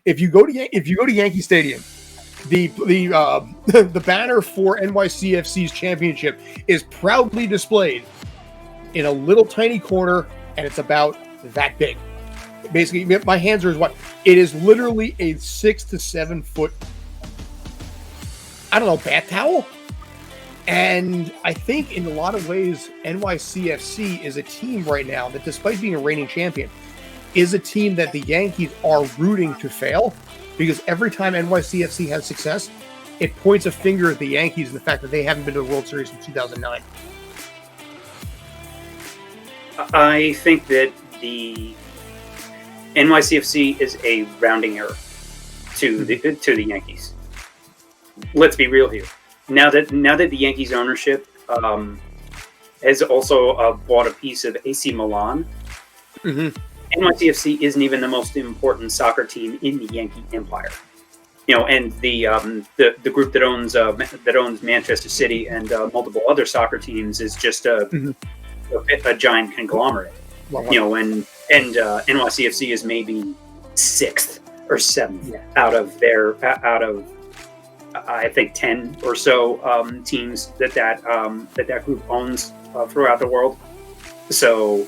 If you go to Yankee Stadium, the the banner for NYCFC's championship is proudly displayed in a little tiny corner, and it's about that big. Basically, my hands are as what? It is literally a 6 to 7 foot, I don't know, bath towel. And I think in a lot of ways, NYCFC is a team right now that, despite being a reigning champion, is a team that the Yankees are rooting to fail, because every time NYCFC has success, it points a finger at the Yankees and the fact that they haven't been to the World Series since 2009. I think that the NYCFC is a rounding error to the Yankees. Let's be real here. Now that the Yankees ownership has also bought a piece of AC Milan, NYCFC isn't even the most important soccer team in the Yankee empire. And the group that owns Manchester City and multiple other soccer teams is just a giant conglomerate. Wow. And NYCFC is maybe 6th or 7th out of I think 10 or so teams that group owns throughout the world. So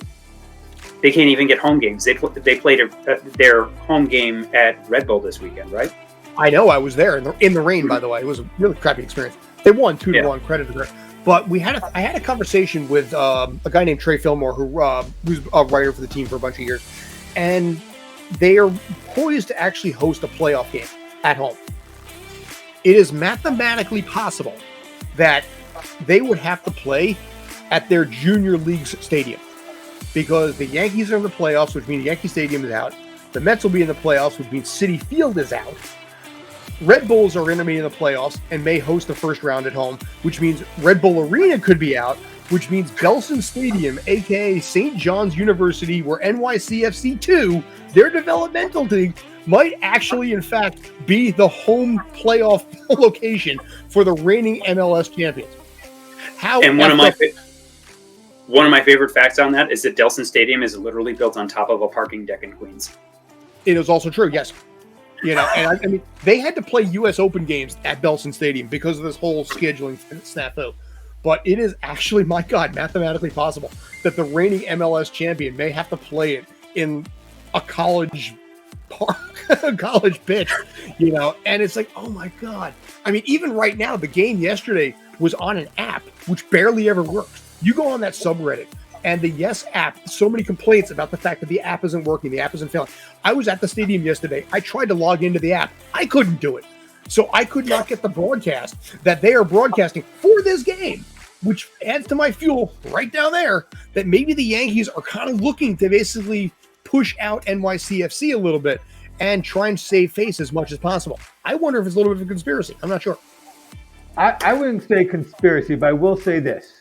they can't even get home games. They played their home game at Red Bull this weekend, right? I know. I was there in the rain. By the way, it was a really crappy experience. They won 2-1. Credit to them. But I had a conversation with a guy named Trey Fillmore, who's a writer for the team for a bunch of years, and they are poised to actually host a playoff game at home. It is mathematically possible that they would have to play at their junior league's stadium, because the Yankees are in the playoffs, which means Yankee Stadium is out. The Mets will be in the playoffs, which means Citi Field is out. Red Bulls are going to be in the playoffs and may host the first round at home, which means Red Bull Arena could be out, which means Belson Stadium, a.k.a. St. John's University, where NYCFC 2, their developmental team, might actually, in fact, be the home playoff location for the reigning MLS champions. One of my favorite facts on that is that Belson Stadium is literally built on top of a parking deck in Queens. It is also true, yes. And I mean, they had to play U.S. Open games at Belson Stadium because of this whole scheduling snafu. But it is actually, my God, mathematically possible that the reigning MLS champion may have to play it in a college park, a college pitch, and it's like, oh my God. I mean, even right now, the game yesterday was on an app, which barely ever works. You go on that subreddit, and the Yes app, so many complaints about the fact that the app isn't working, the app isn't failing. I was at the stadium yesterday. I tried to log into the app. I couldn't do it. So I could not get the broadcast that they are broadcasting for this game, which adds to my fuel right down there that maybe the Yankees are kind of looking to basically push out NYCFC a little bit and try and save face as much as possible. I wonder if it's a little bit of a conspiracy. I'm not sure. I wouldn't say conspiracy, but I will say this.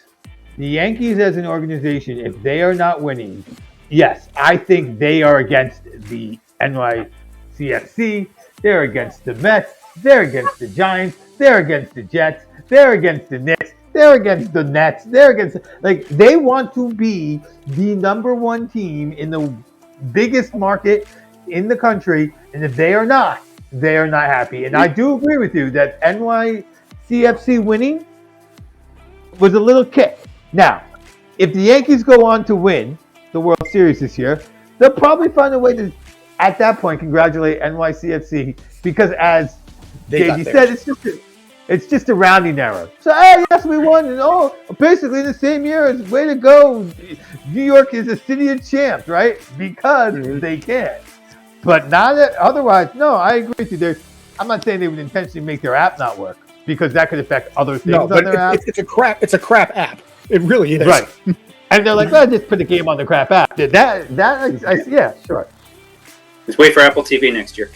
The Yankees as an organization, if they are not winning, yes, I think they are against the NYCFC. They're against the Mets. They're against the Giants. They're against the Jets. They're against the Knicks. They're against the Nets. They're against, they want to be the number one team in the biggest market in the country. And if they are not happy. And I do agree with you that NYCFC winning was a little kick. Now, if the Yankees go on to win the World Series this year, they'll probably find a way to, at that point, congratulate NYCFC, because as JG said, it's just a rounding error. So, hey, yes, we won, and basically the same year as way to go. New York is a city of champs, right? Because they can. But not that, otherwise, no, I agree with you. I'm not saying they would intentionally make their app not work, because that could affect other things on their app. It's a crap app. It really is. Right. And they're like, just put the game on the crap app. Yeah, sure. Just wait for Apple TV next year.